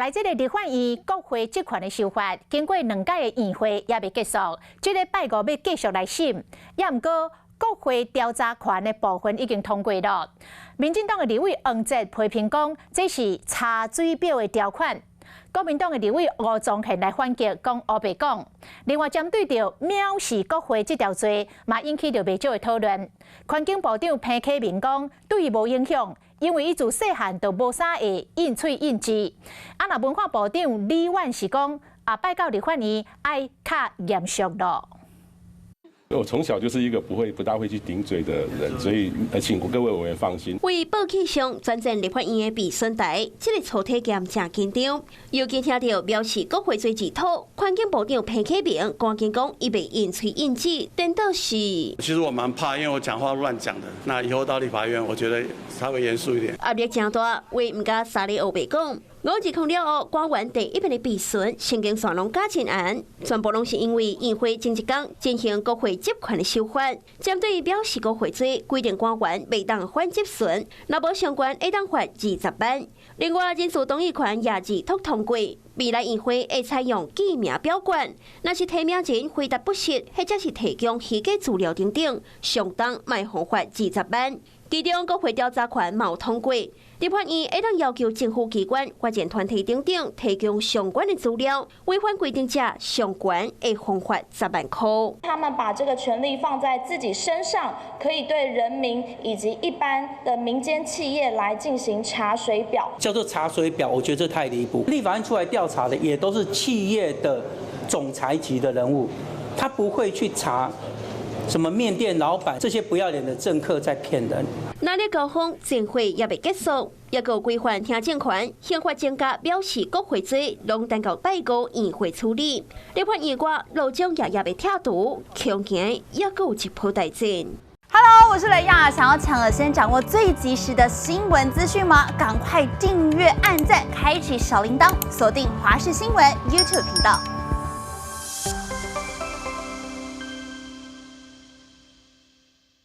来，这个立法院国会职权的修法，经过2届的议会也未结束，这个拜五要继续来审。也毋过，国会调查权的部分已经通过了。民进党的立委黄捷批评讲，这是查水表的条款。国民党的立委吴宗宪来反击，讲黑白讲。另外，针对着藐视国会这条罪，嘛引起着不少的讨论。环境部长潘启明讲，对伊无影响。因为伊自细汉就无啥会应喙应字，那文化部长李婉是讲，拜到立法院爱较严肃咯。我从小就是一个不大会去顶嘴的人，所以请各位委员放心。为报气上转战立法院的备选台，这个初体验真紧张。尤其听到藐视国会罪指讨，环境部长潘启明赶紧讲，伊袂应喙应字，颠倒是。其实我蛮怕，因为我讲话乱讲的。那以后到立法院，我觉得稍微严肃一点。压力真大，为唔敢沙里黑白讲。5日了后，官员第一遍的备询，神经线拢加进案，全部拢是因为议会前一天进行国会职权的修法，针对藐视国会罪规定官员袂当反质询，若无相关会当罚20万。另外，人事动议权也是通过，未来议会会采用记名表决，若是提名人回答不实，或者是提供虚假资料等等，相当卖罚款20万。其中国会调查权冇通过，立法院会当要求政府机关、法人团体等等提供相关的资料，违反规定者相关会罚款10万块。他们把这个权利放在自己身上，可以对人民以及一般的民间企业来进行查水表，叫做查水表，我觉得这太离谱。立法院出来调查的也都是企业的总裁级的人物，他不会去查。什么面店老板这些不要脸的政客在骗人。那日高峰前会也未结束，也有规范听证权、宪法增加藐视国会罪，拢等到拜五议会处理。立法院外路中也未拆除，恐惊也有一波大战。Hello， 我是雷亚，想要抢先掌握最及时的新闻资讯吗？赶快订阅、按赞、开启小铃铛，锁定华视新闻 YouTube 频道。